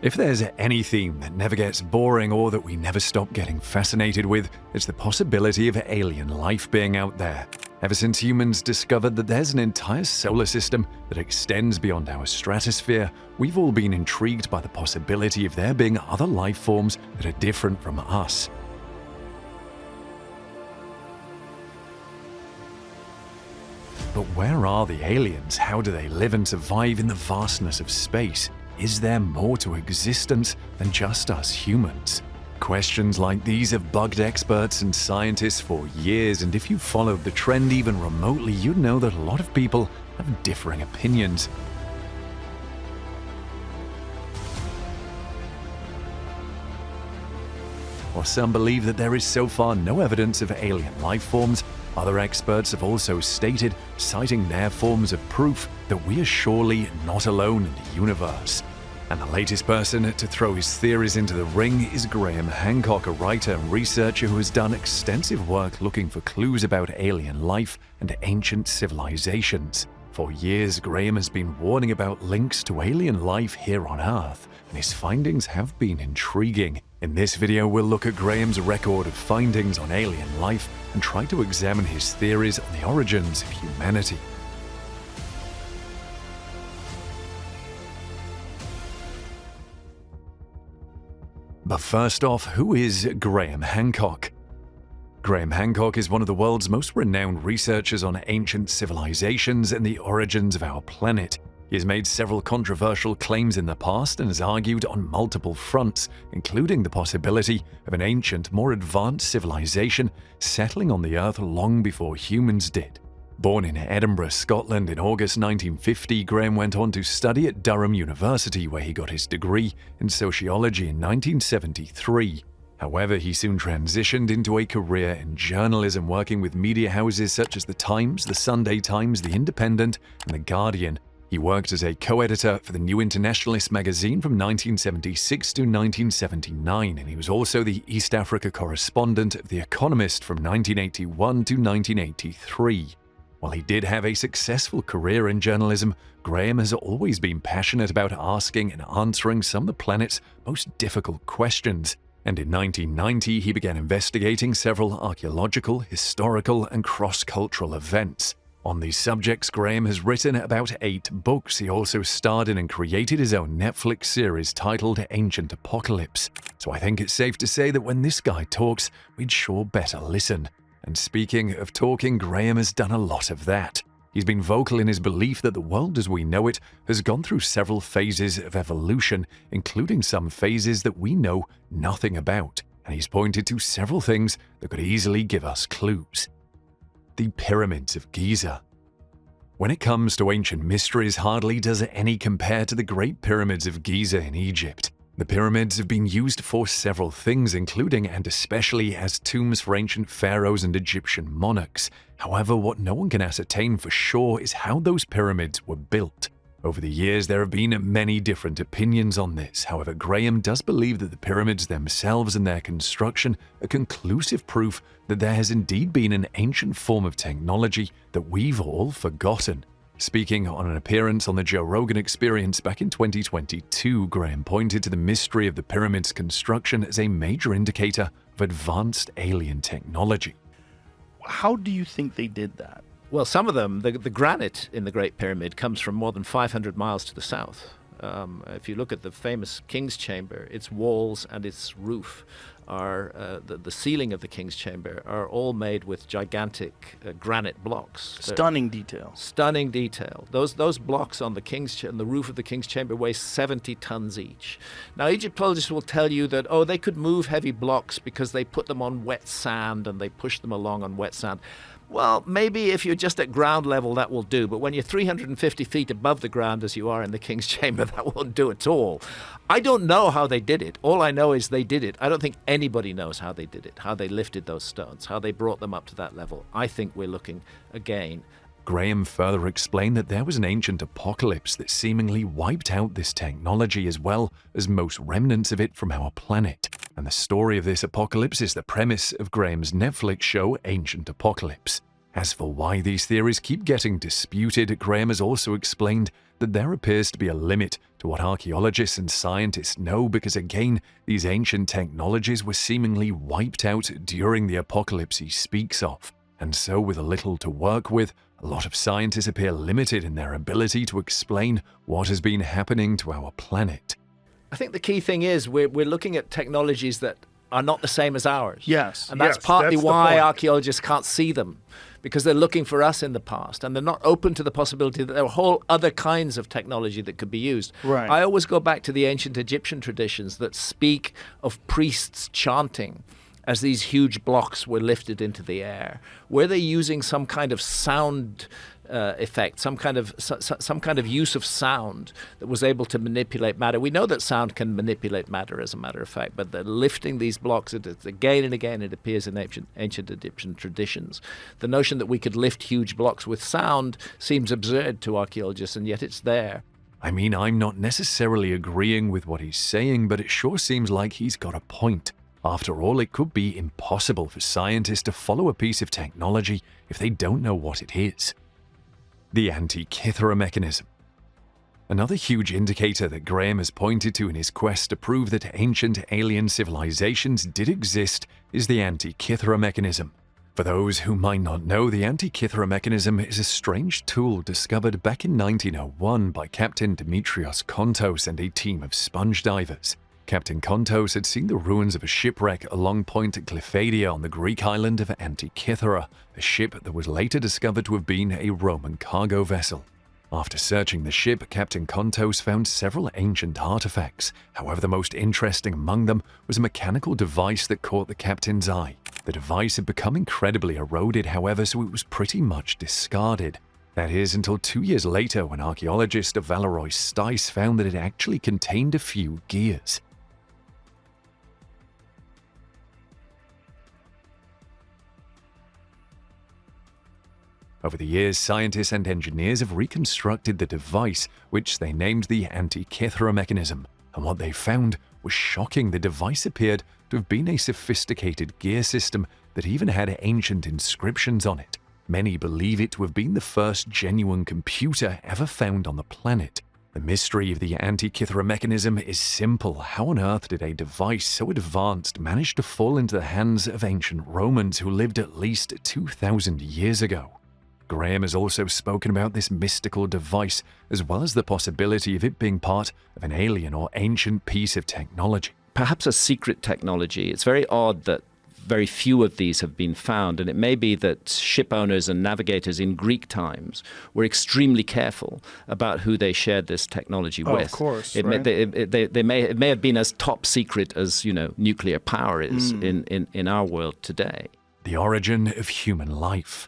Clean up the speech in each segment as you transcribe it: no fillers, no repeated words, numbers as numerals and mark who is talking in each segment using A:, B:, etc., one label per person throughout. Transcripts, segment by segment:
A: If there's any theme that never gets boring or that we never stop getting fascinated with, it's the possibility of alien life being out there. Ever since humans discovered that there's an entire solar system that extends beyond our stratosphere, we've all been intrigued by the possibility of there being other life forms that are different from us. But where are the aliens? How do they live and survive in the vastness of space? Is there more to existence than just us humans? Questions like these have bugged experts and scientists for years, and if you followed the trend even remotely, you'd know that a lot of people have differing opinions. While some believe that there is so far no evidence of alien life forms, other experts have also stated, citing their forms of proof, that we are surely not alone in the universe. And the latest person to throw his theories into the ring is Graham Hancock, a writer and researcher who has done extensive work looking for clues about alien life and ancient civilizations. For years, Graham has been warning about links to alien life here on Earth, and his findings have been intriguing. In this video, we'll look at Graham's record of findings on alien life and try to examine his theories on the origins of humanity. But first off, who is Graham Hancock? Graham Hancock is one of the world's most renowned researchers on ancient civilizations and the origins of our planet. He has made several controversial claims in the past and has argued on multiple fronts, including the possibility of an ancient, more advanced civilization settling on the Earth long before humans did. Born in Edinburgh, Scotland in August 1950, Graham went on to study at Durham University, where he got his degree in sociology in 1973. However, he soon transitioned into a career in journalism, working with media houses such as The Times, The Sunday Times, The Independent, and The Guardian. He worked as a co-editor for the New Internationalist magazine from 1976 to 1979, and he was also the East Africa correspondent of The Economist from 1981 to 1983. While he did have a successful career in journalism, Graham has always been passionate about asking and answering some of the planet's most difficult questions. And in 1990, he began investigating several archaeological, historical, and cross-cultural events. On these subjects, Graham has written about 8 books. He also starred in and created his own Netflix series titled Ancient Apocalypse. So I think it's safe to say that when this guy talks, we'd sure better listen. And speaking of talking, Graham has done a lot of that. He's been vocal in his belief that the world as we know it has gone through several phases of evolution, including some phases that we know nothing about. And he's pointed to several things that could easily give us clues. The Pyramids of Giza. When it comes to ancient mysteries, hardly does any compare to the Great Pyramids of Giza in Egypt. The pyramids have been used for several things, including and especially as tombs for ancient pharaohs and Egyptian monarchs. However, what no one can ascertain for sure is how those pyramids were built. Over the years, there have been many different opinions on this. However, Graham does believe that the pyramids themselves and their construction are conclusive proof that there has indeed been an ancient form of technology that we've all forgotten. Speaking on an appearance on the Joe Rogan Experience back in 2022, Graham pointed to the mystery of the pyramids' construction as a major indicator of advanced alien technology.
B: How do you think they did that?
C: Well, some of them, the granite in the Great Pyramid comes from more than 500 miles to the south. If you look at the famous King's Chamber, its walls and its roof are, the ceiling of the King's Chamber are all made with gigantic granite blocks.
B: Stunning detail.
C: Stunning detail. Those blocks on the roof of the King's Chamber weigh 70 tons each. Now, Egyptologists will tell you that, they could move heavy blocks because they put them on wet sand and they push them along on wet sand. Well, maybe if you're just at ground level, that will do. But when you're 350 feet above the ground, as you are in the King's Chamber, that won't do at all. I don't know how they did it. All I know is they did it. I don't think anybody knows how they did it, how they lifted those stones, how they brought them up to that level. I think we're looking, again.
A: Graham further explained that there was an ancient apocalypse that seemingly wiped out this technology as well as most remnants of it from our planet. And the story of this apocalypse is the premise of Graham's Netflix show Ancient Apocalypse. As for why these theories keep getting disputed, Graham has also explained that there appears to be a limit to to what archaeologists and scientists know, because again, these ancient technologies were seemingly wiped out during the apocalypse he speaks of. And so with little to work with, a lot of scientists appear limited in their ability to explain what has been happening to our planet.
C: I think the key thing is we're looking at technologies that are not the same as ours.
B: Yes.
C: And that's
B: yes,
C: partly
B: that's the
C: why
B: point.
C: archaeologists can't see them, because they're looking for us in the past, and they're not open to the possibility that there are whole other kinds of technology that could be used.
B: Right.
C: I always go back to the ancient Egyptian traditions that speak of priests chanting as these huge blocks were lifted into the air. Were they using some kind of sound effect, some kind of use of sound that was able to manipulate matter? We know that sound can manipulate matter, as a matter of fact, but they're lifting these blocks. Again and again, it appears in ancient Egyptian traditions. The notion that we could lift huge blocks with sound seems absurd to archaeologists, and yet it's there.
A: I mean, I'm not necessarily agreeing with what he's saying, but it sure seems like he's got a point. After all, it could be impossible for scientists to follow a piece of technology if they don't know what it is. The Antikythera mechanism. Another huge indicator that Graham has pointed to in his quest to prove that ancient alien civilizations did exist is the Antikythera mechanism. For those who might not know, the Antikythera mechanism is a strange tool discovered back in 1901 by Captain Dimitrios Kontos and a team of sponge divers. Captain Kontos had seen the ruins of a shipwreck along Point Glyphadia on the Greek island of Antikythera, a ship that was later discovered to have been a Roman cargo vessel. After searching the ship, Captain Kontos found several ancient artifacts. However, the most interesting among them was a mechanical device that caught the captain's eye. The device had become incredibly eroded, however, so it was pretty much discarded. That is, until 2 years later, when archaeologist Valeroy Stice found that it actually contained a few gears. Over the years, scientists and engineers have reconstructed the device, which they named the Antikythera mechanism, and what they found was shocking. The device appeared to have been a sophisticated gear system that even had ancient inscriptions on it. Many believe it to have been the first genuine computer ever found on the planet. The mystery of the Antikythera mechanism is simple. How on earth did a device so advanced manage to fall into the hands of ancient Romans who lived at least 2,000 years ago? Graham has also spoken about this mystical device, as well as the possibility of it being part of an alien or ancient piece of technology.
D: Perhaps a secret technology. It's very odd that very few of these have been found, and it may be that ship owners and navigators in Greek times were extremely careful about who they shared this technology with.
B: Of course,
D: it
B: right?
D: may have been as top secret as nuclear power is in our world today.
A: The origin of human life.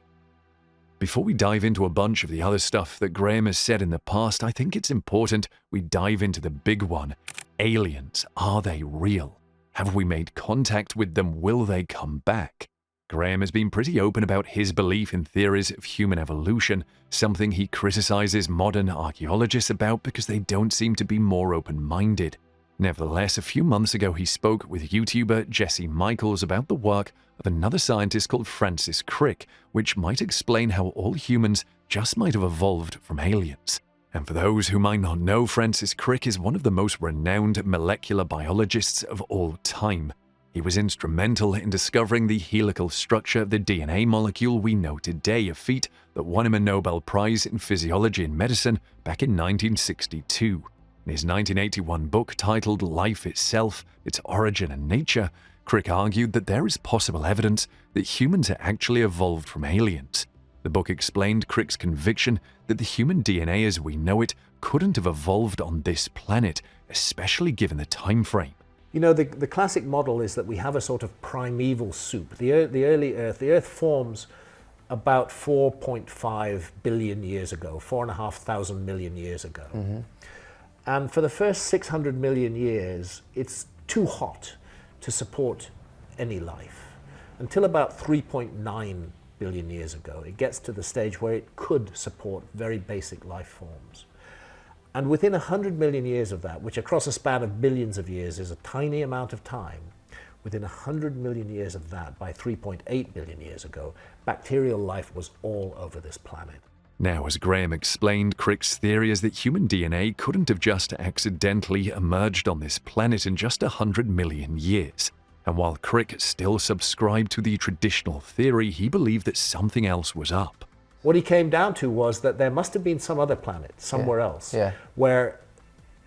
A: Before we dive into a bunch of the other stuff that Graham has said in the past, I think it's important we dive into the big one. Aliens, are they real? Have we made contact with them? Will they come back? Graham has been pretty open about his belief in theories of human evolution, something he criticizes modern archaeologists about because they don't seem to be more open-minded. Nevertheless, a few months ago he spoke with YouTuber Jesse Michaels about the work of another scientist called Francis Crick, which might explain how all humans just might have evolved from aliens. And for those who might not know, Francis Crick is one of the most renowned molecular biologists of all time. He was instrumental in discovering the helical structure of the DNA molecule we know today, a feat that won him a Nobel Prize in Physiology and Medicine back in 1962. In his 1981 book titled Life Itself, Its Origin and Nature, Crick argued that there is possible evidence that humans are actually evolved from aliens. The book explained Crick's conviction that the human DNA as we know it couldn't have evolved on this planet, especially given the time frame.
E: You know, the classic model is that we have a sort of primeval soup. The early Earth, the Earth forms about 4.5 billion years ago, 4,500 million years ago. Mm-hmm. And for the first 600 million years, it's too hot to support any life. Until about 3.9 billion years ago, it gets to the stage where it could support very basic life forms. And within 100 million years of that, which across a span of billions of years is a tiny amount of time, within 100 million years of that, by 3.8 billion years ago, bacterial life was all over this planet.
A: Now, as Graham explained, Crick's theory is that human DNA couldn't have just accidentally emerged on this planet in just 100 million years. And while Crick still subscribed to the traditional theory, he believed that something else was up.
E: What he came down to was that there must have been some other planet, somewhere else, where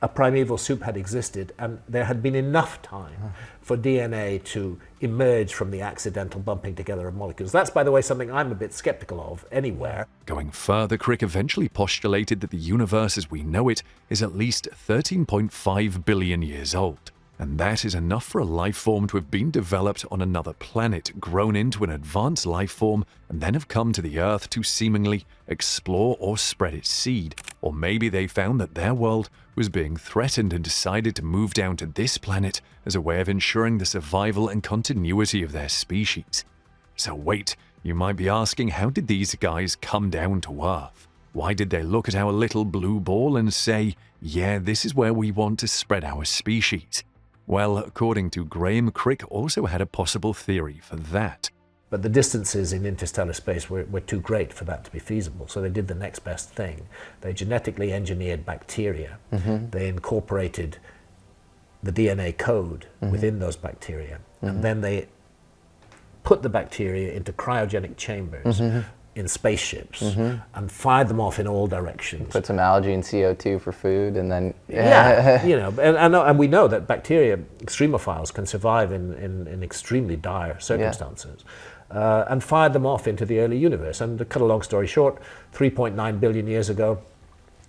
E: a primeval soup had existed, and there had been enough time for DNA to emerge from the accidental bumping together of molecules. That's, by the way, something I'm a bit skeptical of anywhere.
A: Going further, Crick eventually postulated that the universe as we know it is at least 13.5 billion years old. And that is enough for a life form to have been developed on another planet, grown into an advanced life form, and then have come to the Earth to seemingly explore or spread its seed. Or maybe they found that their world was being threatened and decided to move down to this planet as a way of ensuring the survival and continuity of their species. So wait, you might be asking, how did these guys come down to Earth? Why did they look at our little blue ball and say, yeah, this is where we want to spread our species? Well, according to Graham, Crick also had a possible theory for that.
E: But the distances in interstellar space were too great for that to be feasible, so they did the next best thing. They genetically engineered bacteria. They incorporated the DNA code within those bacteria, and then they put the bacteria into cryogenic chambers in spaceships and fired them off in all directions.
F: Put some algae and CO2 for food, and then
E: and we know that bacteria, extremophiles, can survive in extremely dire circumstances, and fired them off into the early universe. And to cut a long story short, 3.9 billion years ago,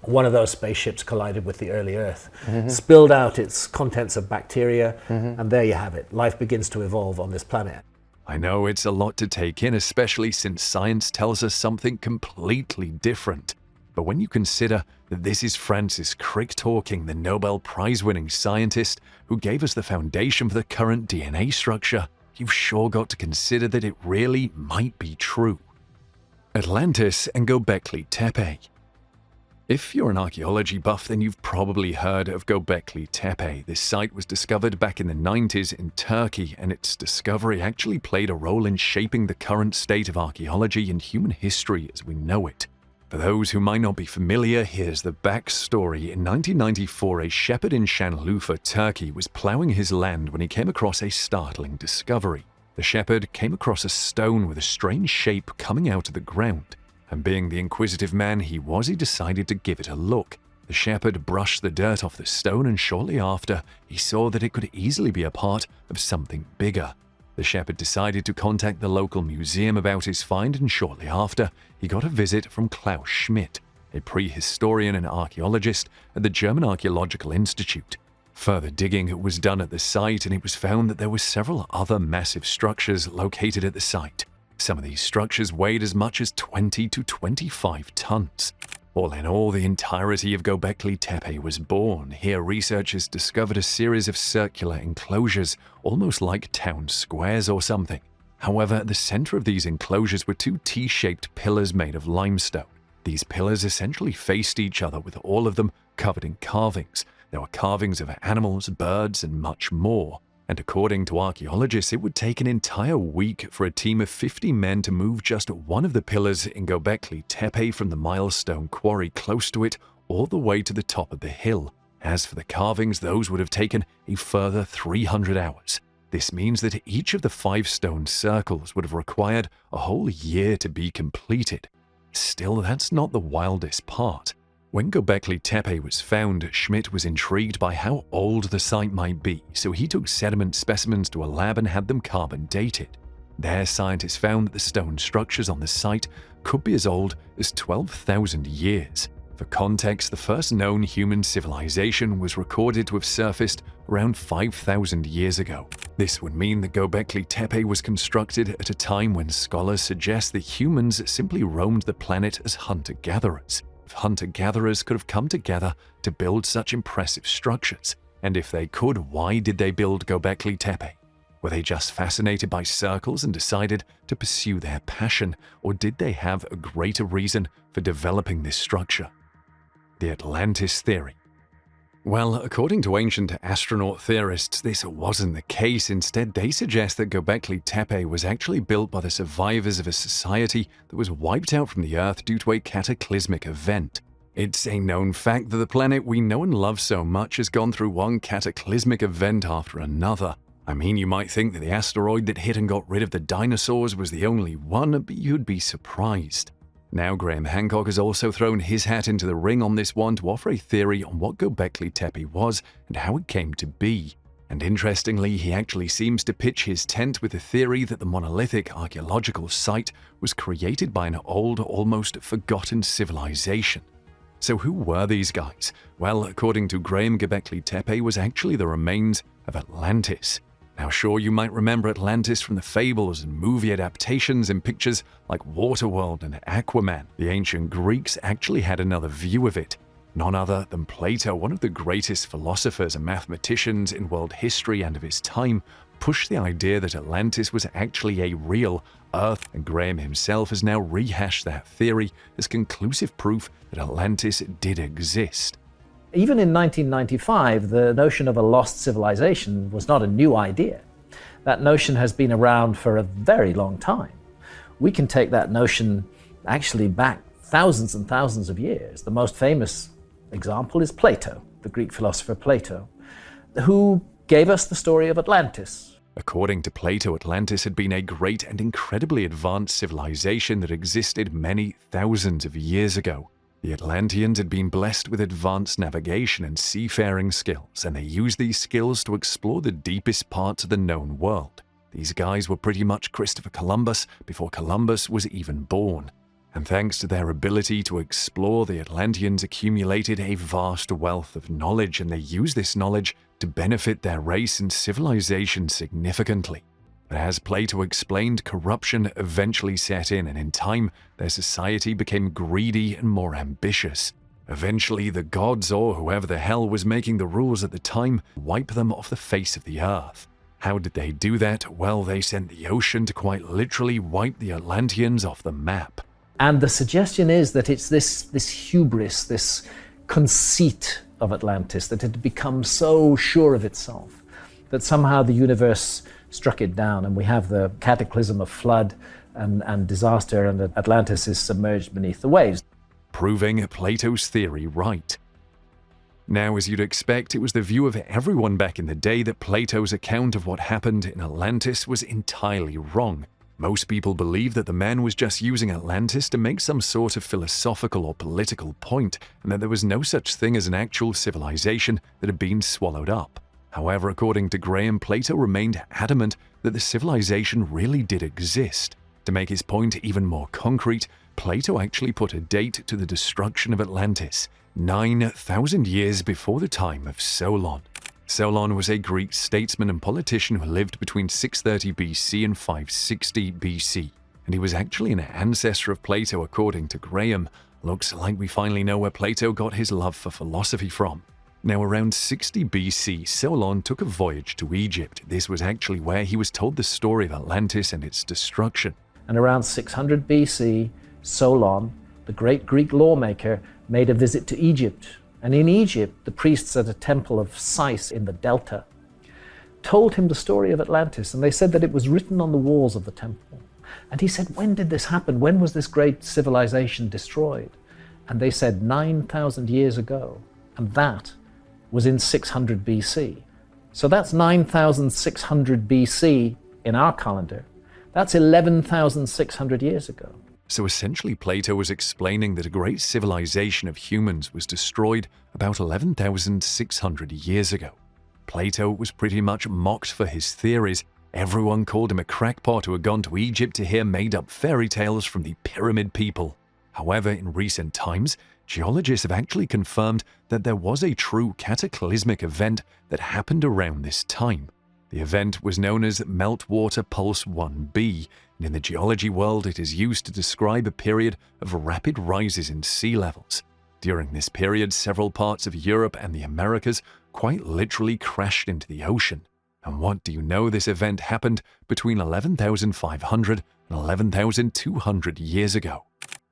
E: one of those spaceships collided with the early Earth, spilled out its contents of bacteria, and there you have it. Life begins to evolve on this planet.
A: I know it's a lot to take in, especially since science tells us something completely different. But when you consider that this is Francis Crick talking, the Nobel Prize-winning scientist who gave us the foundation for the current DNA structure, you've sure got to consider that it really might be true. Atlantis and Göbekli Tepe. If you're an archaeology buff, then you've probably heard of Göbekli Tepe. This site was discovered back in the 90s in Turkey, and its discovery actually played a role in shaping the current state of archaeology and human history as we know it. For those who might not be familiar, here's the backstory. In 1994, a shepherd in Şanlıurfa, Turkey, was plowing his land when he came across a startling discovery. The shepherd came across a stone with a strange shape coming out of the ground. And being the inquisitive man he was, he decided to give it a look. The shepherd brushed the dirt off the stone, and shortly after, he saw that it could easily be a part of something bigger. The shepherd decided to contact the local museum about his find, and shortly after, he got a visit from Klaus Schmidt, a prehistorian and archaeologist at the German Archaeological Institute. Further digging was done at the site, and it was found that there were several other massive structures located at the site. Some of these structures weighed as much as 20 to 25 tons. All in all, the entirety of Göbekli Tepe was born. Here, researchers discovered a series of circular enclosures, almost like town squares or something. However, at the center of these enclosures were two T-shaped pillars made of limestone. These pillars essentially faced each other, with all of them covered in carvings. There were carvings of animals, birds, and much more. And according to archaeologists, it would take an entire week for a team of 50 men to move just one of the pillars in Göbekli Tepe from the milestone quarry close to it all the way to the top of the hill. As for the carvings, those would have taken a further 300 hours. This means that each of the 5 stone circles would have required a whole year to be completed. Still, that's not the wildest part. When Göbekli Tepe was found, Schmidt was intrigued by how old the site might be, so he took sediment specimens to a lab and had them carbon dated. There, scientists found that the stone structures on the site could be as old as 12,000 years. For context, the first known human civilization was recorded to have surfaced around 5,000 years ago. This would mean that Göbekli Tepe was constructed at a time when scholars suggest that humans simply roamed the planet as hunter-gatherers. Hunter-gatherers could have come together to build such impressive structures. And if they could, why did they build Göbekli Tepe? Were they just fascinated by circles and decided to pursue their passion, or did they have a greater reason for developing this structure? The Atlantis theory. Well, according to ancient astronaut theorists, this wasn't the case. Instead, they suggest that Göbekli Tepe was actually built by the survivors of a society that was wiped out from the Earth due to a cataclysmic event. It's a known fact that the planet we know and love so much has gone through one cataclysmic event after another. I mean, you might think that the asteroid that hit and got rid of the dinosaurs was the only one, but you'd be surprised. Now, Graham Hancock has also thrown his hat into the ring on this one to offer a theory on what Göbekli Tepe was and how it came to be. And interestingly, he actually seems to pitch his tent with the theory that the monolithic archaeological site was created by an old, almost forgotten civilization. So who were these guys? Well, according to Graham, Göbekli Tepe was actually the remains of Atlantis. Now, sure, you might remember Atlantis from the fables and movie adaptations in pictures like Waterworld and Aquaman. The ancient Greeks actually had another view of it. None other than Plato, one of the greatest philosophers and mathematicians in world history and of his time, pushed the idea that Atlantis was actually a real Earth, and Graham himself has now rehashed that theory as conclusive proof that Atlantis did exist.
E: Even in 1995, the notion of a lost civilization was not a new idea. That notion has been around for a very long time. We can take that notion actually back thousands and thousands of years. The most famous example is Plato, the Greek philosopher Plato, who gave us the story of Atlantis.
A: According to Plato, Atlantis had been a great and incredibly advanced civilization that existed many thousands of years ago. The Atlanteans had been blessed with advanced navigation and seafaring skills, and they used these skills to explore the deepest parts of the known world. These guys were pretty much Christopher Columbus before Columbus was even born. And thanks to their ability to explore, the Atlanteans accumulated a vast wealth of knowledge, and they used this knowledge to benefit their race and civilization significantly. But as Plato explained, corruption eventually set in, and in time, their society became greedy and more ambitious. Eventually, the gods, or whoever the hell was making the rules at the time, wiped them off the face of the earth. How did they do that? Well, they sent the ocean to quite literally wipe the Atlanteans off the map.
E: And the suggestion is that it's this hubris, this conceit of Atlantis, that it had become so sure of itself, that somehow the universe struck it down, and we have the cataclysm of flood and disaster, and Atlantis is submerged beneath the waves.
A: Proving Plato's theory right. Now, as you'd expect, it was the view of everyone back in the day that Plato's account of what happened in Atlantis was entirely wrong. Most people believed that the man was just using Atlantis to make some sort of philosophical or political point, and that there was no such thing as an actual civilization that had been swallowed up. However, according to Graham, Plato remained adamant that the civilization really did exist. To make his point even more concrete, Plato actually put a date to the destruction of Atlantis, 9,000 years before the time of Solon. Solon was a Greek statesman and politician who lived between 630 BC and 560 BC, and he was actually an ancestor of Plato according to Graham. Looks like we finally know where Plato got his love for philosophy from. Now, around 60 BC, Solon took a voyage to Egypt. This was actually where he was told the story of Atlantis and its destruction.
E: And around 600 BC, Solon, the great Greek lawmaker, made a visit to Egypt. And in Egypt, the priests at a temple of Sais in the Delta told him the story of Atlantis, and they said that it was written on the walls of the temple. And he said, when did this happen? When was this great civilization destroyed? And they said 9,000 years ago. And that was in 600 BC. So that's 9,600 BC in our calendar. That's 11,600 years ago.
A: So essentially, Plato was explaining that a great civilization of humans was destroyed about 11,600 years ago. Plato was pretty much mocked for his theories. Everyone called him a crackpot who had gone to Egypt to hear made-up fairy tales from the pyramid people. However, in recent times, geologists have actually confirmed that there was a true cataclysmic event that happened around this time. The event was known as Meltwater Pulse 1b, and in the geology world it is used to describe a period of rapid rises in sea levels. During this period, several parts of Europe and the Americas quite literally crashed into the ocean. And what do you know, this event happened between 11,500 and 11,200 years ago.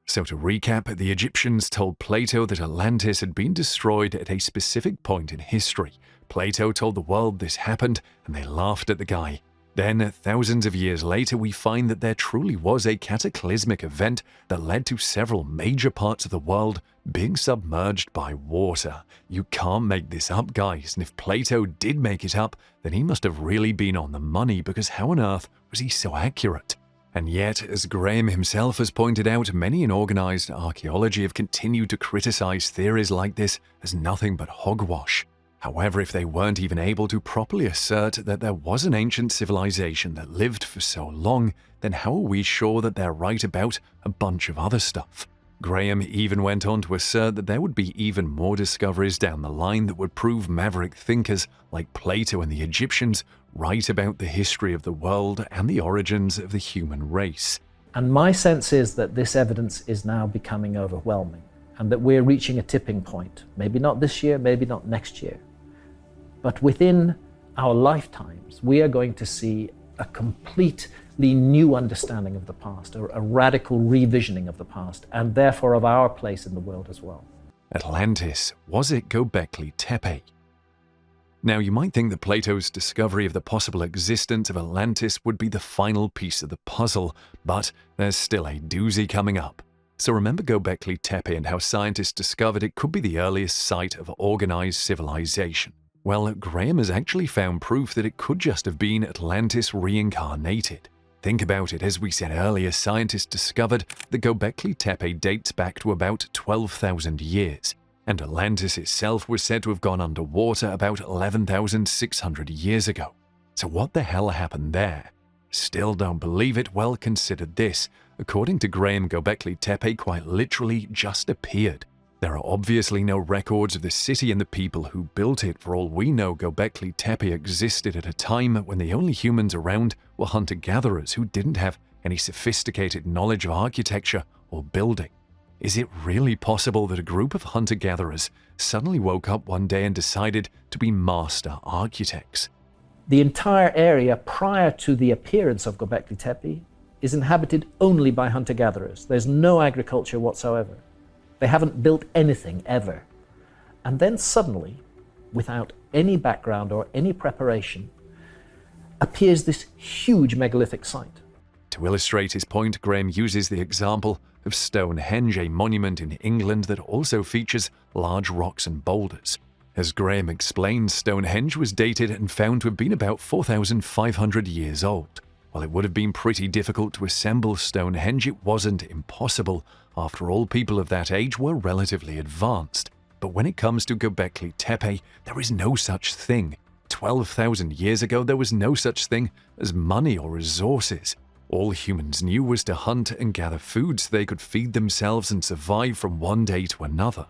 A: So to recap, the Egyptians told Plato that Atlantis had been destroyed at a specific point in history. Plato told the world this happened, and they laughed at the guy. Then, thousands of years later, we find that there truly was a cataclysmic event that led to several major parts of the world being submerged by water. You can't make this up, guys, and if Plato did make it up, then he must have really been on the money, because how on earth was he so accurate? And yet, as Graham himself has pointed out, many in organized archaeology have continued to criticize theories like this as nothing but hogwash. However, if they weren't even able to properly assert that there was an ancient civilization that lived for so long, then how are we sure that they're right about a bunch of other stuff? Graham even went on to assert that there would be even more discoveries down the line that would prove maverick thinkers like Plato and the Egyptians right about the history of the world and the origins of the human race.
E: And my sense is that this evidence is now becoming overwhelming, and that we're reaching a tipping point. Maybe not this year, maybe not next year. But within our lifetimes, we are going to see a completely new understanding of the past, a radical revisioning of the past, and therefore of our place in the world as well.
A: Atlantis, was it Göbekli Tepe? Now, you might think that Plato's discovery of the possible existence of Atlantis would be the final piece of the puzzle, but there's still a doozy coming up. So remember Göbekli Tepe and how scientists discovered it could be the earliest site of organized civilization. Well, Graham has actually found proof that it could just have been Atlantis reincarnated. Think about it, as we said earlier, scientists discovered that Göbekli Tepe dates back to about 12,000 years. And Atlantis itself was said to have gone underwater about 11,600 years ago. So what the hell happened there? Still don't believe it? Well, consider this. According to Graham, Göbekli Tepe quite literally just appeared. There are obviously no records of the city and the people who built it. For all we know, Göbekli Tepe existed at a time when the only humans around were hunter-gatherers who didn't have any sophisticated knowledge of architecture or building. Is it really possible that a group of hunter-gatherers suddenly woke up one day and decided to be master architects?
E: The entire area prior to the appearance of Göbekli Tepe is inhabited only by hunter-gatherers. There's no agriculture whatsoever. They haven't built anything ever. And then suddenly, without any background or any preparation, appears this huge megalithic site.
A: To illustrate his point, Graham uses the example of Stonehenge, a monument in England that also features large rocks and boulders. As Graham explains, Stonehenge was dated and found to have been about 4,500 years old. While it would have been pretty difficult to assemble Stonehenge, it wasn't impossible. After all, people of that age were relatively advanced. But when it comes to Göbekli Tepe, there is no such thing. 12,000 years ago, there was no such thing as money or resources. All humans knew was to hunt and gather food so they could feed themselves and survive from one day to another.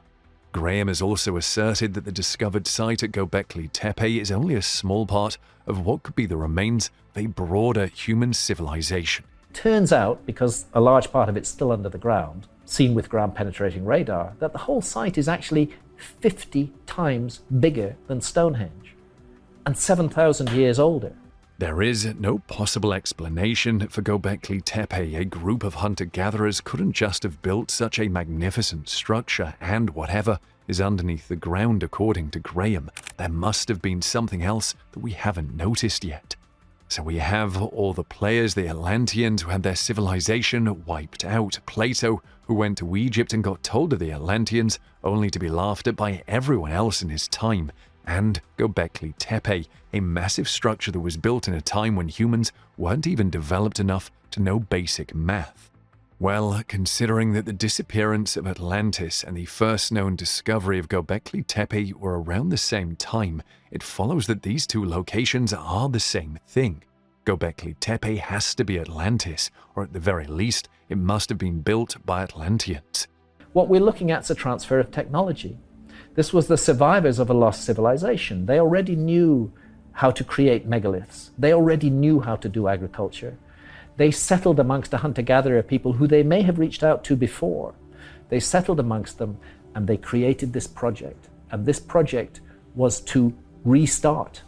A: Graham has also asserted that the discovered site at Göbekli Tepe is only a small part of what could be the remains of a broader human civilization.
E: Turns out, because a large part of it's still under the ground, seen with ground-penetrating radar, that the whole site is actually 50 times bigger than Stonehenge and 7,000 years older.
A: There is no possible explanation for Göbekli Tepe. A group of hunter-gatherers couldn't just have built such a magnificent structure, and whatever is underneath the ground, according to Graham, there must have been something else that we haven't noticed yet. So we have all the players, the Atlanteans who had their civilization wiped out, Plato who went to Egypt and got told of the Atlanteans only to be laughed at by everyone else in his time, and Göbekli Tepe, a massive structure that was built in a time when humans weren't even developed enough to know basic math. Well, considering that the disappearance of Atlantis and the first known discovery of Göbekli Tepe were around the same time, it follows that these two locations are the same thing. Göbekli Tepe has to be Atlantis, or at the very least, it must have been built by Atlanteans.
E: What we're looking at is a transfer of technology. This was the survivors of a lost civilization. They already knew how to create megaliths. They already knew how to do agriculture. They settled amongst a hunter-gatherer people who they may have reached out to before. They settled amongst them and they created this project. And this project was to restart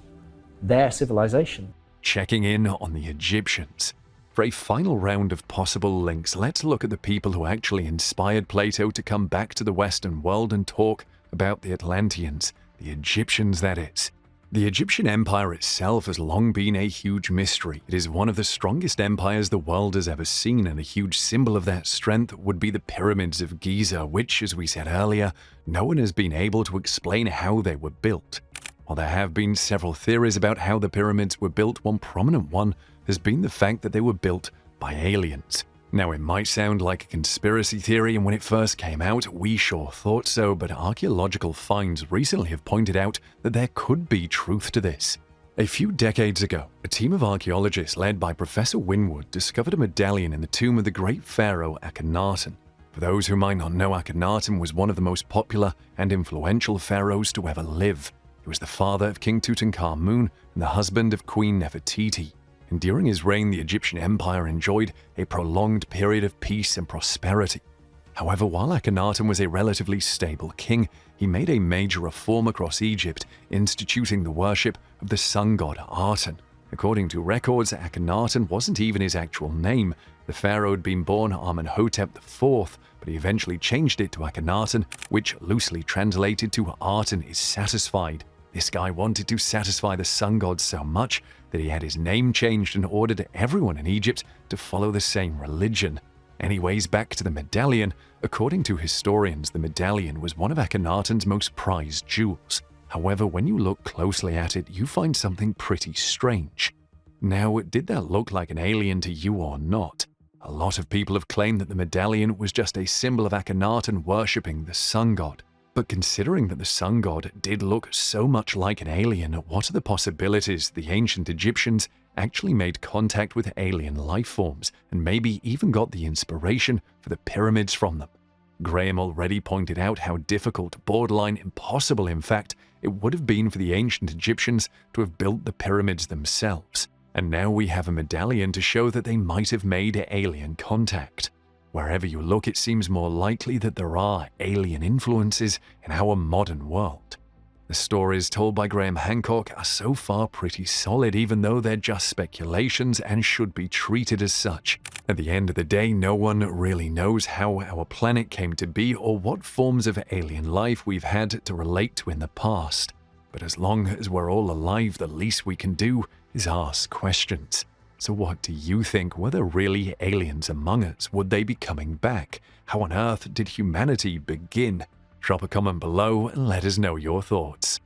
E: their civilization.
A: Checking in on the Egyptians. For a final round of possible links, let's look at the people who actually inspired Plato to come back to the Western world and talk about the Atlanteans, the Egyptians that is. The Egyptian Empire itself has long been a huge mystery. It is one of the strongest empires the world has ever seen, and a huge symbol of that strength would be the pyramids of Giza, which, as we said earlier, no one has been able to explain how they were built. While there have been several theories about how the pyramids were built, one prominent one has been the fact that they were built by aliens. Now, it might sound like a conspiracy theory, and when it first came out, we sure thought so, but archaeological finds recently have pointed out that there could be truth to this. A few decades ago, a team of archaeologists led by Professor Winwood discovered a medallion in the tomb of the great pharaoh Akhenaten. For those who might not know, Akhenaten was one of the most popular and influential pharaohs to ever live. He was the father of King Tutankhamun and the husband of Queen Nefertiti. And during his reign, the Egyptian Empire enjoyed a prolonged period of peace and prosperity. However, while Akhenaten was a relatively stable king, he made a major reform across Egypt, instituting the worship of the sun god Aten. According to records, Akhenaten wasn't even his actual name. The pharaoh had been born Amenhotep IV, but he eventually changed it to Akhenaten, which loosely translated to Aten is satisfied. This guy wanted to satisfy the sun god so much that he had his name changed and ordered everyone in Egypt to follow the same religion. Anyways, back to the medallion. According to historians, the medallion was one of Akhenaten's most prized jewels. However, when you look closely at it, you find something pretty strange. Now, did that look like an alien to you or not? A lot of people have claimed that the medallion was just a symbol of Akhenaten worshipping the sun god. But considering that the sun god did look so much like an alien, what are the possibilities the ancient Egyptians actually made contact with alien life forms and maybe even got the inspiration for the pyramids from them? Graham already pointed out how difficult, borderline impossible in fact, it would have been for the ancient Egyptians to have built the pyramids themselves. And now we have a medallion to show that they might have made alien contact. Wherever you look, it seems more likely that there are alien influences in our modern world. The stories told by Graham Hancock are so far pretty solid, even though they're just speculations and should be treated as such. At the end of the day, no one really knows how our planet came to be or what forms of alien life we've had to relate to in the past. But as long as we're all alive, the least we can do is ask questions. So what do you think? Were there really aliens among us? Would they be coming back? How on earth did humanity begin? Drop a comment below and let us know your thoughts.